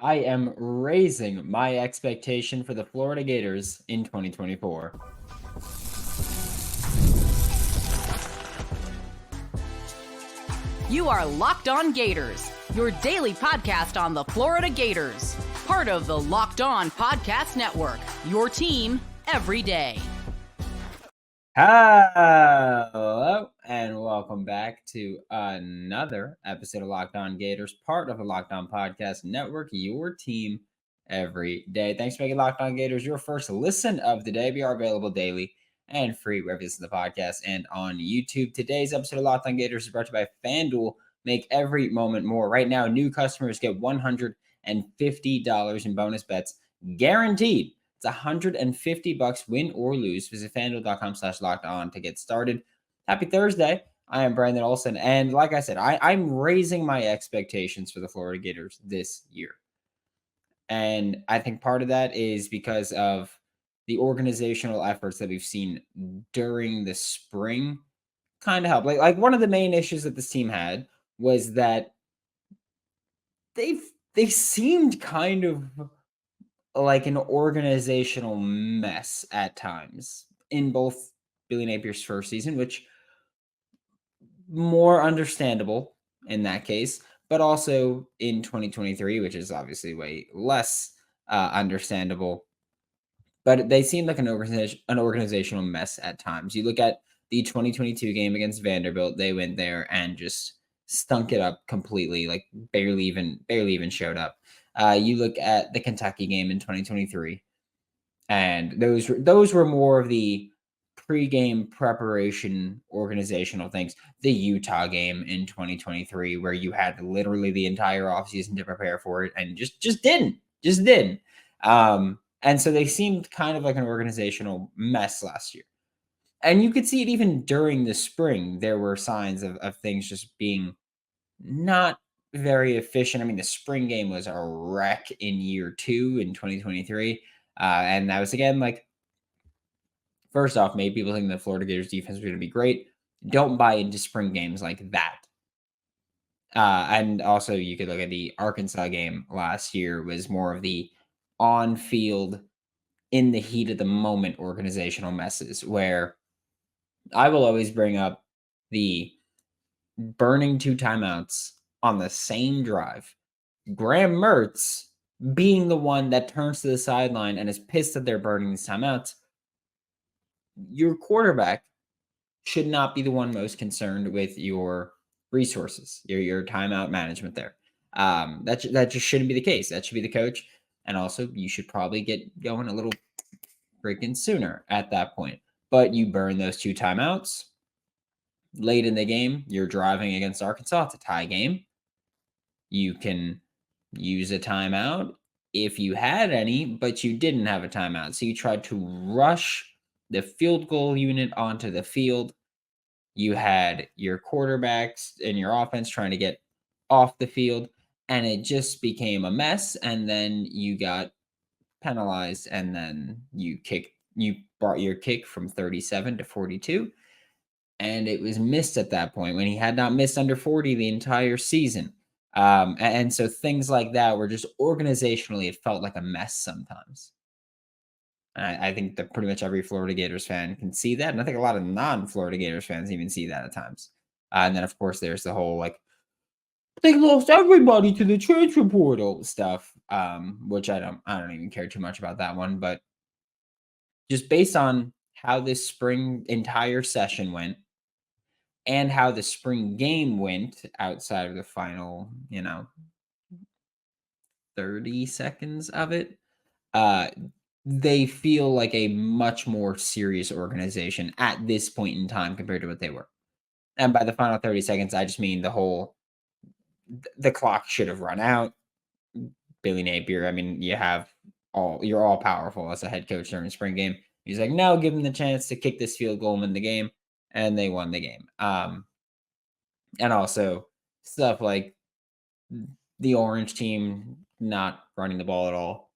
I am raising my expectation for the Florida Gators in 2024. You are Locked On Gators, your daily podcast on the Florida Gators. Part of the Locked On Podcast Network, your team every day. Hello, and welcome back to another episode of Locked On Gators, part of the Locked On Podcast Network, your team every day. Thanks for making Locked On Gators your first listen of the day. We are available daily and free wherever you listen to the podcast and on YouTube. Today's episode of Locked On Gators is brought to you by FanDuel. Make every moment more. Right now, new customers get $150 in bonus bets guaranteed. It's $150 win or lose. Visit FanDuel.com/locked on to get started. Happy Thursday. I am Brandon Olsen. And like I said, I'm raising my expectations for the Florida Gators this year. And I think part of that is because of the organizational efforts that we've seen during the spring kind of help. Like one of the main issues that this team had was that they seemed kind of like an organizational mess at times in both Billy Napier's first season, which more understandable in that case, but also in 2023, which is obviously way less understandable. But they seem like an organizational mess at times. You look at the 2022 game against Vanderbilt; they went there and just stunk it up completely, like barely even showed up. You look at the Kentucky game in 2023, and those were more of the pregame preparation organizational things. The Utah game in 2023, where you had literally the entire offseason to prepare for it, and just didn't. And so they seemed kind of like an organizational mess last year. And you could see it even during the spring. There were signs of things just being not very efficient. I mean, the spring game was a wreck in year two in 2023. And that was again like, first off, made people think the Florida Gators defense was going to be great. Don't buy into spring games like that. And also, you could look at the Arkansas game last year was more of the on field, in the heat of the moment organizational messes, where I will always bring up the burning two timeouts on the same drive. Graham Mertz being the one that turns to the sideline and is pissed that they're burning these timeouts. Your quarterback should not be the one most concerned with your resources, your timeout management there. That just shouldn't be the case. That should be the coach. And also, you should probably get going a little freaking sooner at that point. But you burn those two timeouts late in the game. You're driving against Arkansas. It's a tie game. You can use a timeout if you had any, but you didn't have a timeout. So you tried to rush the field goal unit onto the field. You had your quarterbacks and your offense trying to get off the field, and it just became a mess. And then you got penalized, and then you brought your kick from 37 to 42, and it was missed at that point when he had not missed under 40 the entire season. And so things like that were just organizationally, it felt like a mess sometimes. And I think that pretty much every Florida Gators fan can see that. And I think a lot of non-Florida Gators fans even see that at times. And then, of course, there's the whole like, they lost everybody to the transfer portal stuff, which I don't even care too much about that one. But just based on how this spring entire session went and how the spring game went outside of the final, 30 seconds of it, uh, they feel like a much more serious organization at this point in time compared to what they were. And by the final 30 seconds, I just mean the clock should have run out. Billy Napier, I mean, you're all powerful as a head coach during a spring game. He's like, no, give them the chance to kick this field goal and win the game. And they won the game. And also stuff like the orange team not running the ball at all.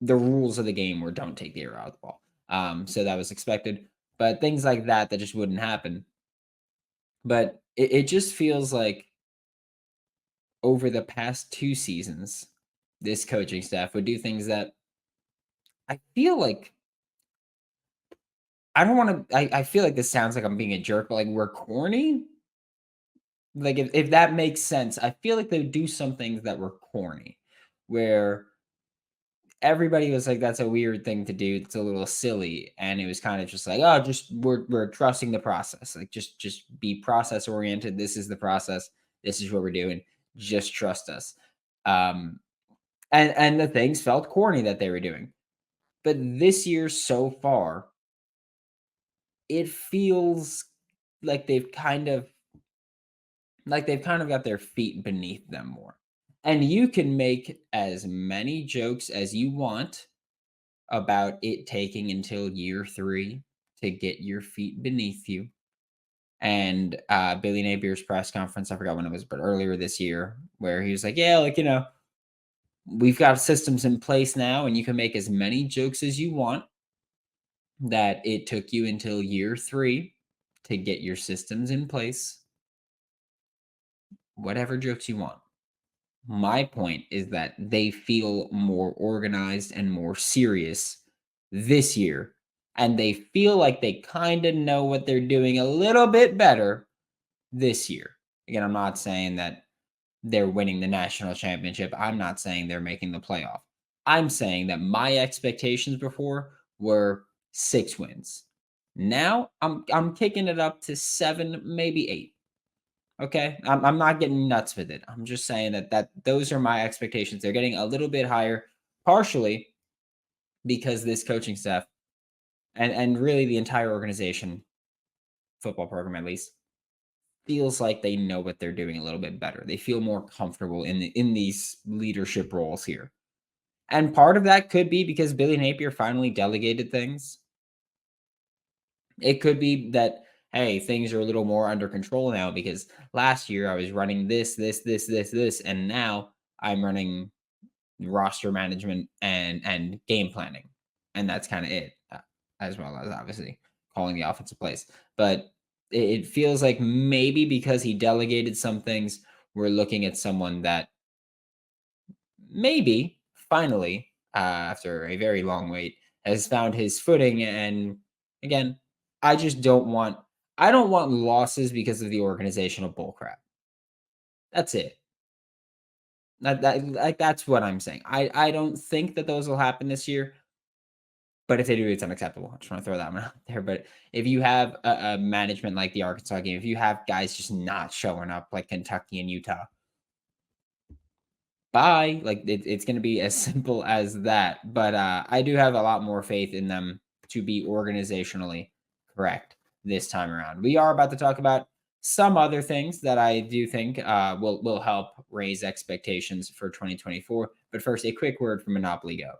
The rules of the game were don't take the air out of the ball. So that was expected. But things like that just wouldn't happen. But it just feels like over the past two seasons, this coaching staff would do things that I feel like I don't want to. I feel like this sounds like I'm being a jerk, but like we're corny. Like if that makes sense, I feel like they would do some things that were corny, where everybody was like, "That's a weird thing to do. It's a little silly," and it was kind of just like, "Oh, just we're trusting the process. Like just be process oriented. This is the process. This is what we're doing. Just trust us." Um, and the things felt corny that they were doing, but this year so far, it feels like they've kind of got their feet beneath them more. And you can make as many jokes as you want about it taking until year 3 to get your feet beneath you. And Billy Napier's press conference, I forgot when it was, but earlier this year, where he was like, "Yeah, like we've got systems in place now, and you can make as many jokes as you want that it took you until year 3 to get your systems in place. Whatever jokes you want." My point is that they feel more organized and more serious this year. And they feel like they kind of know what they're doing a little bit better this year. Again, I'm not saying that they're winning the national championship. I'm not saying they're making the playoff. I'm saying that my expectations before were 6 wins. Now I'm kicking it up to 7, maybe 8. Okay, I'm not getting nuts with it. I'm just saying that those are my expectations. They're getting a little bit higher, partially because this coaching staff and really the entire organization, football program at least, feels like they know what they're doing a little bit better. They feel more comfortable in these leadership roles here. And part of that could be because Billy Napier finally delegated things. It could be that, hey, things are a little more under control now because last year I was running this, and now I'm running roster management and game planning, and that's kind of it, as well as obviously calling the offensive plays. But it feels like maybe because he delegated some things, we're looking at someone that maybe finally, after a very long wait, has found his footing. And again, I just don't want losses because of the organizational bullcrap. That's it. That's what I'm saying. I don't think that those will happen this year, but if they do, it's unacceptable. I just want to throw that one out there. But if you have a management like the Arkansas game, if you have guys just not showing up like Kentucky and Utah, bye. Like it's going to be as simple as that. But I do have a lot more faith in them to be organizationally correct this time around. We are about to talk about some other things that I do think will help raise expectations for 2024. But first, a quick word from Monopoly Go.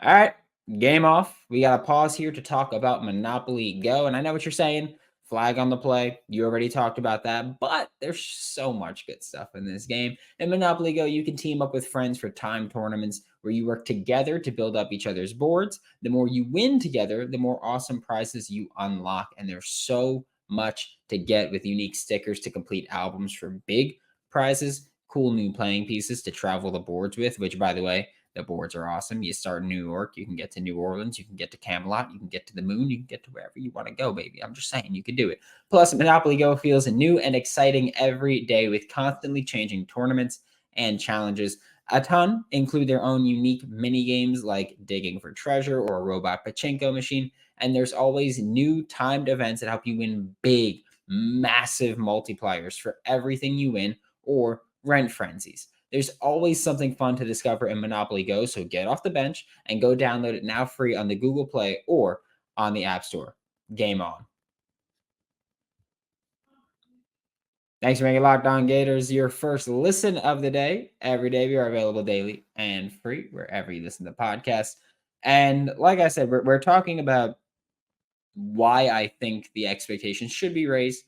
All right, game off. We got to pause here to talk about Monopoly Go. And I know what you're saying. Flag on the play. You already talked about that, but there's so much good stuff in this game. In Monopoly Go, you can team up with friends for time tournaments where you work together to build up each other's boards. The more you win together, the more awesome prizes you unlock. And there's so much to get with unique stickers to complete albums for big prizes, cool new playing pieces to travel the boards with, which, by the way, the boards are awesome. You start in New York, you can get to New Orleans, you can get to Camelot, you can get to the moon, you can get to wherever you want to go, baby. I'm just saying you can do it. Plus, Monopoly Go feels new and exciting every day with constantly changing tournaments and challenges. A ton include their own unique mini games like digging for treasure or a robot pachinko machine. And there's always new timed events that help you win big, massive multipliers for everything you win or rent frenzies. There's always something fun to discover in Monopoly Go, so get off the bench and go download it now free on the Google Play or on the App Store. Game on. Thanks for making Locked On Gators your first listen of the day. Every day we are available daily and free wherever you listen to podcasts. And like I said, we're talking about why I think the expectations should be raised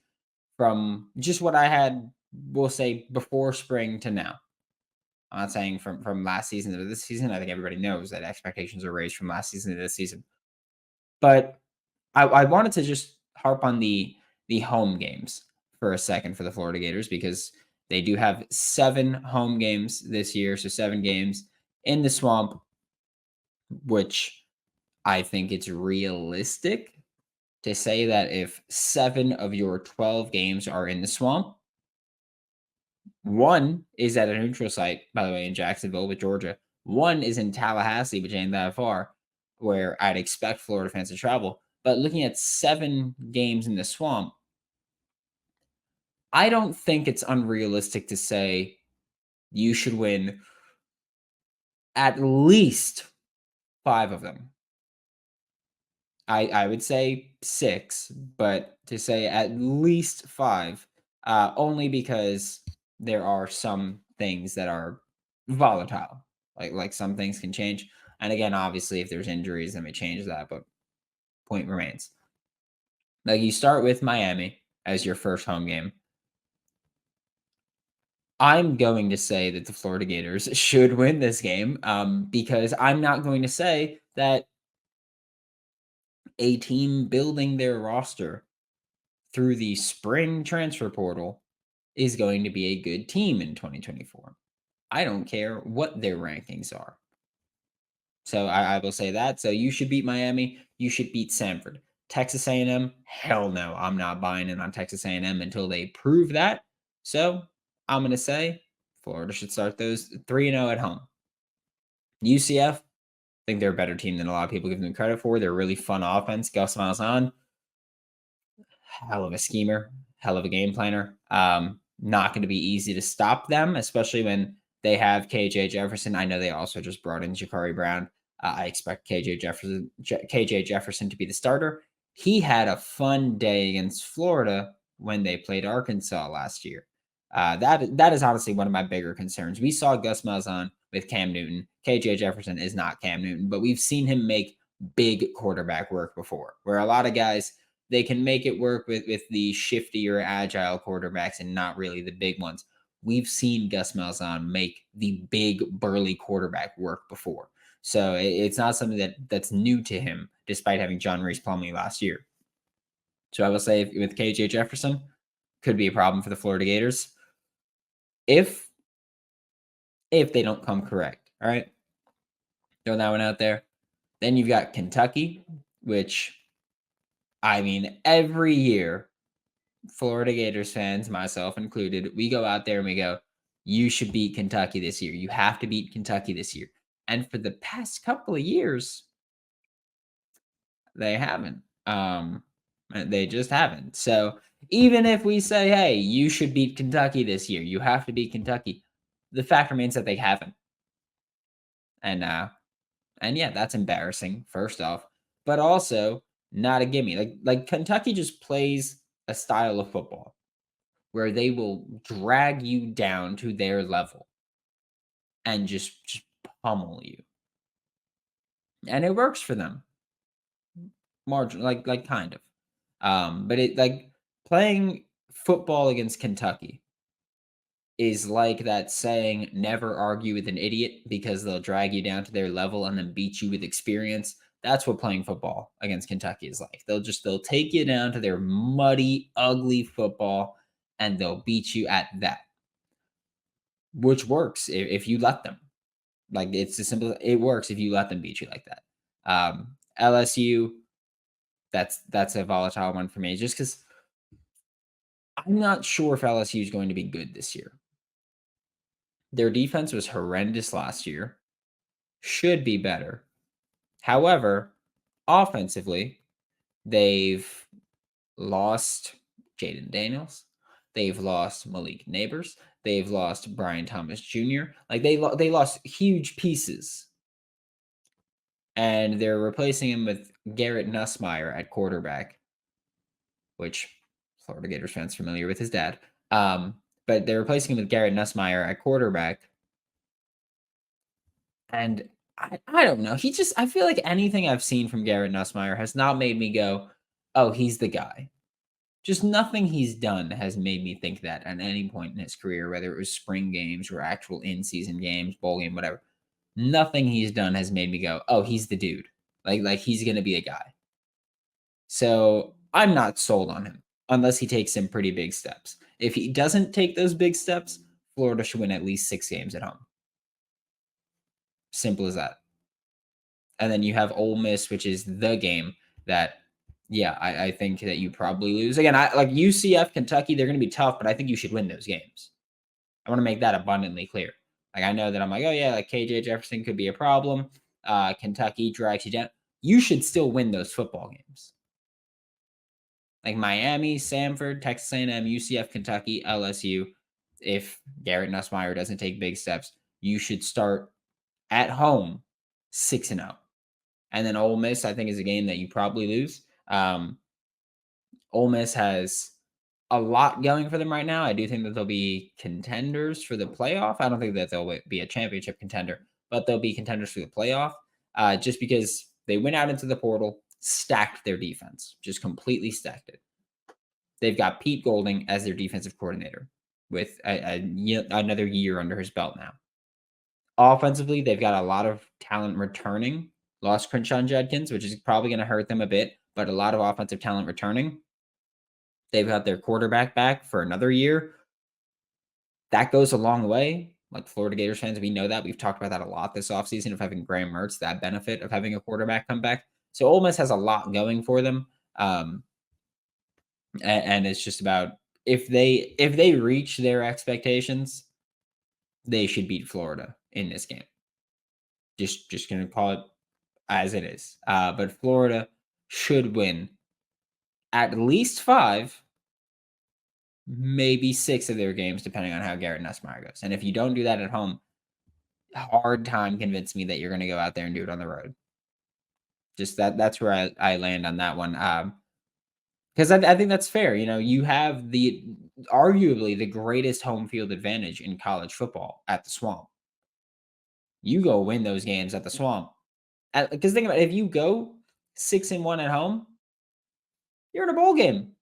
from just what I had, we'll say, before spring to now. I'm not saying from last season to this season. I think everybody knows that expectations are raised from last season to this season. But I wanted to just harp on the home games for a second for the Florida Gators because They do have 7 home games this year, so 7 games in the Swamp, which I think it's realistic to say that if 7 of your 12 games are in the Swamp, 1 is at a neutral site, by the way, in Jacksonville with Georgia. 1 is in Tallahassee, which ain't that far, where I'd expect Florida fans to travel. But looking at 7 games in the Swamp, I don't think it's unrealistic to say you should win at least 5 of them. I would say 6, but to say at least 5, only because there are some things that are volatile. Like some things can change. And again, obviously, if there's injuries, then may change that. But point remains. Like you start with Miami as your first home game. I'm going to say that the Florida Gators should win this game because I'm not going to say that a team building their roster through the spring transfer portal is going to be a good team in 2024. I don't care what their rankings are. So I will say that. So you should beat Miami. You should beat Samford. Texas A&M, hell no. I'm not buying in on Texas A&M until they prove that. So I'm going to say Florida should start those 3-0 at home. UCF, I think they're a better team than a lot of people give them credit for. They're a really fun offense. Gus Malzahn, hell of a schemer, hell of a game planner. Not going to be easy to stop them, especially when they have KJ Jefferson. I know they also just brought in Jakari Brown. I expect KJ Jefferson to be the starter. He had a fun day against Florida when they played Arkansas last year. That is honestly one of my bigger concerns. We saw Gus Malzahn with Cam Newton. KJ Jefferson is not Cam Newton, but we've seen him make big quarterback work before, where a lot of guys they can make it work with the shiftier, agile quarterbacks and not really the big ones. We've seen Gus Malzahn make the big, burly quarterback work before. So it's not something that's new to him, despite having John Reese Plumlee last year. So I will say with KJ Jefferson, could be a problem for the Florida Gators if they don't come correct. All right. Throw that one out there. Then you've got Kentucky, which I mean, every year Florida Gators fans, myself included, we go out there and we go, you should beat Kentucky this year. You have to beat Kentucky this year. And for the past couple of years, they haven't. They just haven't. So even if we say, hey, you should beat Kentucky this year, you have to beat Kentucky, the fact remains that they haven't. And yeah, that's embarrassing, first off. But also not a gimme. Like Kentucky just plays a style of football where they will drag you down to their level and just pummel you. And it works for them. Margin like kind of. But it like playing football against Kentucky is like that saying never argue with an idiot because they'll drag you down to their level and then beat you with experience. That's what playing football against Kentucky is like. They'll take you down to their muddy, ugly football and they'll beat you at that. Which works if you let them. Like it's as simple. It works if you let them beat you like that. LSU, that's a volatile one for me, just because I'm not sure if LSU is going to be good this year. Their defense was horrendous last year. Should be better. However, offensively, they've lost Jaden Daniels. They've lost Malik Neighbors. They've lost Brian Thomas Jr. Like they lost huge pieces. And they're replacing him with Garrett Nussmeier at quarterback, which Florida Gators fans familiar with his dad. But they're replacing him with Garrett Nussmeier at quarterback. And I don't know. I feel like anything I've seen from Garrett Nussmeier has not made me go, oh, he's the guy. Just nothing he's done has made me think that at any point in his career, whether it was spring games or actual in-season games, bowl game, whatever. Nothing he's done has made me go, oh, he's the dude. Like he's going to be a guy. So I'm not sold on him unless he takes some pretty big steps. If he doesn't take those big steps, Florida should win at least 6 games at home. Simple as that. And then you have Ole Miss, which is the game that, yeah, I think that you probably lose. Again, I like UCF, Kentucky, they're going to be tough, but I think you should win those games. I want to make that abundantly clear. Like, I know that I'm like, oh, yeah, like KJ Jefferson could be a problem. Kentucky drags you down. You should still win those football games. Like Miami, Samford, Texas A&M, UCF, Kentucky, LSU. If Garrett Nussmeier doesn't take big steps, you should start at home 6-0. And then Ole Miss, I think, is a game that you probably lose. Ole Miss has a lot going for them right now. I do think that they'll be contenders for the playoff. I don't think that they'll be a championship contender, but they'll be contenders for the playoff just because they went out into the portal, stacked their defense, just completely stacked it. They've got Pete Golding as their defensive coordinator with another year under his belt now. Offensively, they've got a lot of talent returning. Lost Crenshaw Judkins, which is probably going to hurt them a bit, but a lot of offensive talent returning. They've got their quarterback back for another year. That goes a long way. Like Florida Gators fans, we know that. We've talked about that a lot this offseason of having Graham Mertz, that benefit of having a quarterback come back. So Ole Miss has a lot going for them. And it's just about if they reach their expectations, they should beat Florida in this game. Just going to call it as it is. But Florida should win at least 5, maybe 6 of their games, depending on how Garrett Nussmeier goes. And if you don't do that at home, hard time convince me that you're going to go out there and do it on the road. Just that's where I land on that one. Because I think that's fair. You know, you have arguably the greatest home field advantage in college football at the Swamp. You go win those games at the Swamp. Because think about it, if you go 6-1 at home, you're in a bowl game.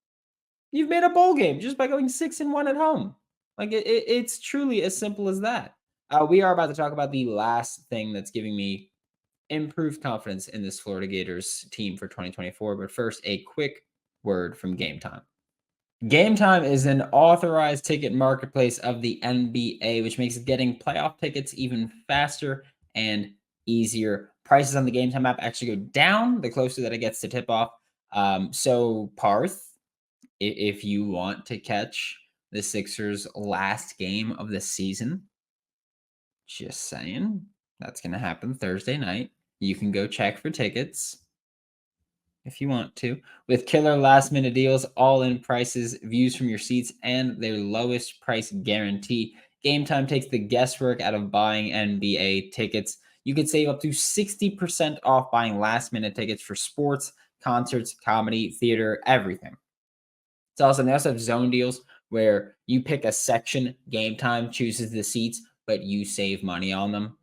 You've made a bowl game just by going 6-1 at home. Like it's truly as simple as that. We are about to talk about the last thing that's giving me improved confidence in this Florida Gators team for 2024. But first, a quick word from GameTime. GameTime is an authorized ticket marketplace of the NBA, which makes getting playoff tickets even faster and easier. Prices on the GameTime app actually go down the closer that it gets to tip off. So Parth, if you want to catch the Sixers' last game of the season, just saying, that's going to happen Thursday night. You can go check for tickets if you want to, with killer last-minute deals, all-in prices, views from your seats, and their lowest price guarantee. GameTime takes the guesswork out of buying NBA tickets. You could save up to 60% off buying last-minute tickets for sports, concerts, comedy, theater, everything. It's awesome. They also have zone deals where you pick a section, GameTime chooses the seats, but you save money on them.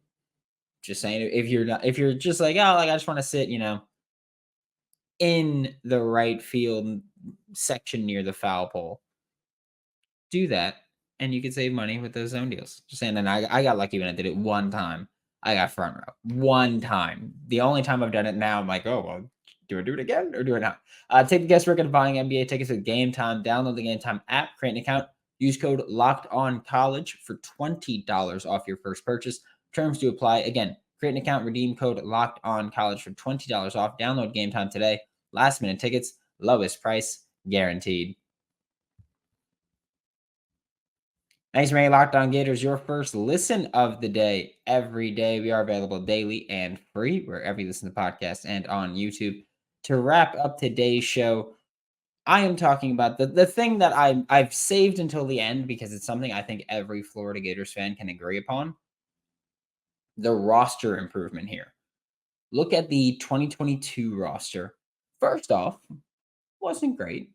Just saying, if you're just like, oh, like I just want to sit, in the right field section near the foul pole, do that, and you can save money with those zone deals. Just saying, and I got lucky when I did it one time. I got front row one time. The only time I've done it now, I'm like, oh, well, do I do it again or do it not? Take the guesswork of buying NBA tickets with Game Time. Download the Game Time app, create an account, use code LOCKEDONCollege for $20 off your first purchase. Terms to apply. Again, create an account, redeem code LOCKEDONCollege for $20 off. Download Game Time today. Last minute tickets, lowest price guaranteed. Thanks for making Locked On Gators your first listen of the day every day. We are available daily and free wherever you listen to podcasts and on YouTube. To wrap up today's show, I am talking about the thing that I've saved until the end because it's something I think every Florida Gators fan can agree upon. The roster improvement here. Look at the 2022 roster. First off, wasn't great.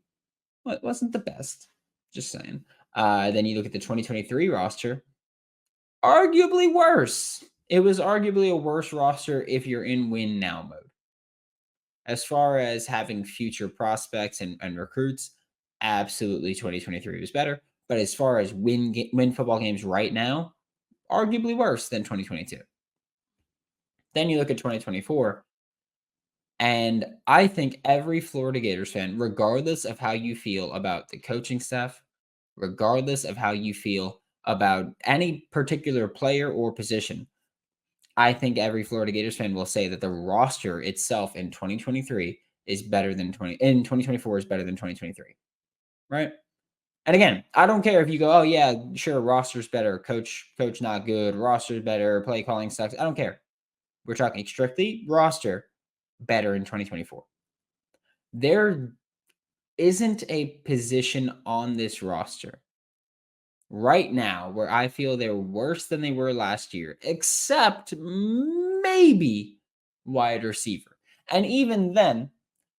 Wasn't the best. Just saying. Then you look at the 2023 roster. Arguably worse. It was arguably a worse roster if you're in win now mode. As far as having future prospects and recruits, absolutely 2023 was better. But as far as win football games right now, arguably worse than 2022. Then you look at 2024. And I think every Florida Gators fan, regardless of how you feel about the coaching staff, regardless of how you feel about any particular player or position. I think every Florida Gators fan will say that the roster itself in 2023 is better than 2024 is better than 2023. Right? And again, I don't care if you go, oh yeah, sure, roster's better, coach not good, roster's better, play calling sucks. I don't care. We're talking strictly roster better in 2024. There isn't a position on this roster right now where I feel they're worse than they were last year, except maybe wide receiver. And even then,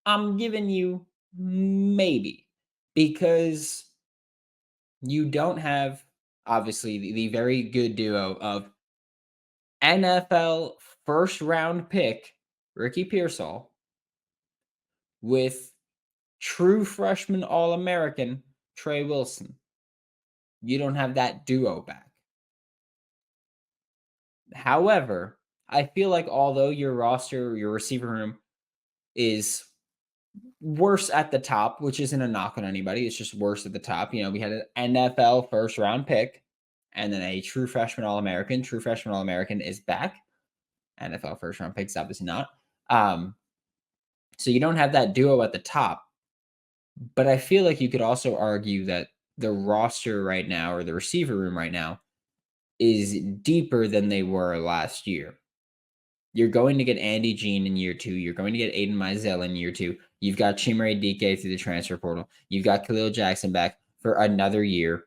I'm giving you maybe because you don't have obviously the very good duo of NFL first round pick Ricky Pearsall with true freshman All American Trey Wilson. You don't have that duo back. However, I feel like although your roster, your receiver room is worse at the top, which isn't a knock on anybody, it's just worse at the top. You know, we had an NFL first round pick and then a true freshman All American. True freshman All American is back. NFL first round picks, obviously not. So you don't have that duo at the top. But I feel like you could also argue that the roster right now or the receiver room right now is deeper than they were last year. You're going to get Andy Jean in year 2. You're going to get Aiden Mizell in year 2. You've got Chimere Dike through the transfer portal. You've got Khalil Jackson back for another year.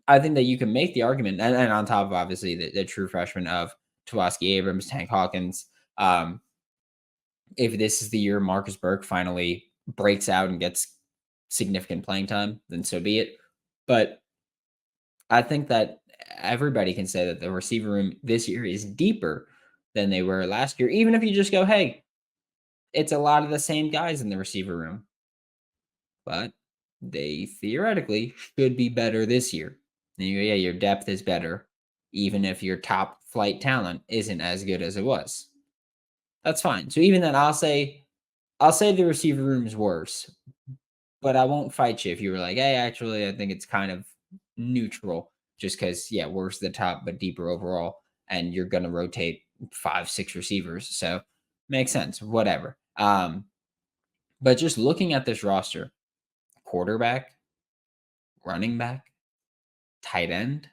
I think that you can make the argument, and on top of obviously the true freshman of Tawaski Abrams, Tank Hawkins. If this is the year Marcus Burke finally breaks out and gets significant playing time, then so be it. But I think that everybody can say that the receiver room this year is deeper than they were last year, even if you just go, hey, it's a lot of the same guys in the receiver room. But they theoretically should be better this year. And you go, yeah, your depth is better, even if your top flight talent isn't as good as it was. That's fine. So even then, I'll say the receiver room is worse, but I won't fight you if you were like, hey, actually, I think it's kind of neutral, just because, yeah, worse at the top, but deeper overall, and you're gonna rotate 5-6 receivers, so makes sense. Whatever. But just looking at this roster, quarterback, running back, tight end,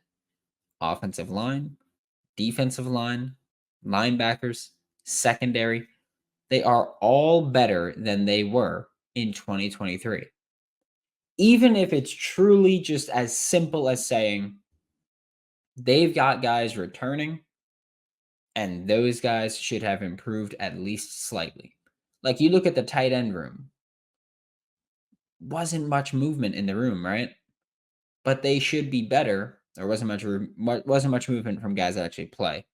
offensive line, defensive line, linebackers, secondary, they are all better than they were in 2023. Even if it's truly just as simple as saying they've got guys returning and those guys should have improved at least slightly. Like you look at the tight end room, wasn't much movement in the room, right? But they should be better. There wasn't much movement from guys that actually play.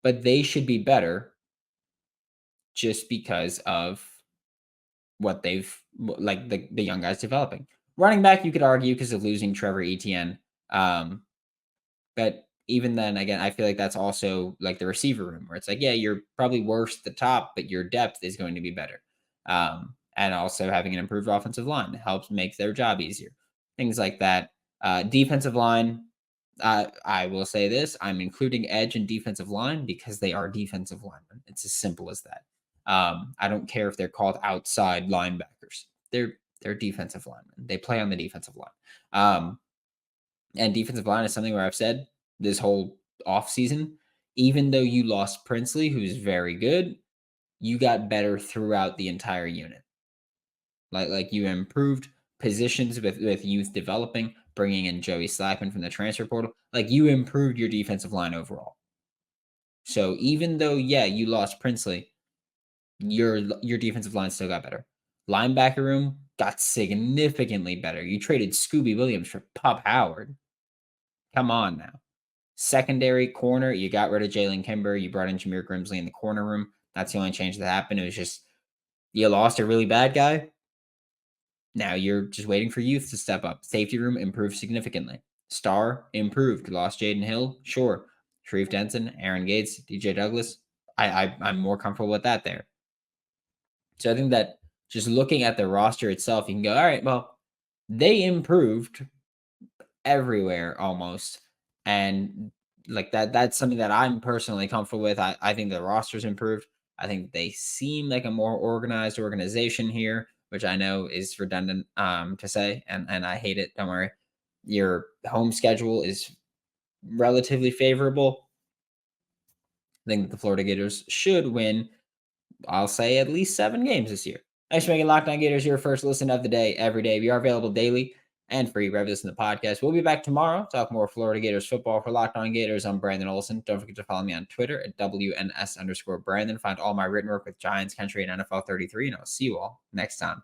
But they should be better just because of what they've like the young guys developing. Running back, you could argue because of losing Trevor Etienne. But even then, again, I feel like that's also like the receiver room where it's like, yeah, you're probably worse at the top, but your depth is going to be better. And also having an improved offensive line helps make their job easier. Things like that. Defensive line, I will say this: I'm including edge and defensive line because they are defensive linemen. It's as simple as that. I don't care if they're called outside linebackers. They're defensive linemen. They play on the defensive line. And defensive line is something where I've said this whole offseason, even though you lost Princely, who's very good, you got better throughout the entire unit. Like you improved positions with youth developing, bringing in Joey Slackman from the transfer portal. Like you improved your defensive line overall. So even though, yeah, you lost Princely, your defensive line still got better. Linebacker room got significantly better. You traded Scooby Williams for Pup Howard. Come on now. Secondary corner, you got rid of Jalen Kimber. You brought in Jameer Grimsley in the corner room. That's the only change that happened. It was just you lost a really bad guy. Now you're just waiting for youth to step up. Safety room improved significantly. Star improved. Lost Jaden Hill, sure. Sharif Denson, Aaron Gates, DJ Douglas. I'm more comfortable with that there. So I think that just looking at the roster itself, you can go, all right, well, they improved everywhere almost. And like that's something that I'm personally comfortable with. I think the roster's improved. I think they seem like a more organized organization here, which I know is redundant to say, and I hate it. Don't worry. Your home schedule is relatively favorable. I think that the Florida Gators should win, I'll say, at least 7 games this year. Thanks for making Locked On Gators your first listen of the day every day. We are available daily and free wherever you listen to the podcast. We'll be back tomorrow. Talk more Florida Gators football. For Locked On Gators, I'm Brandon Olsen. Don't forget to follow me on Twitter at WNS_Brandon. Find all my written work with Giants Country and NFL 33, and I'll see you all next time.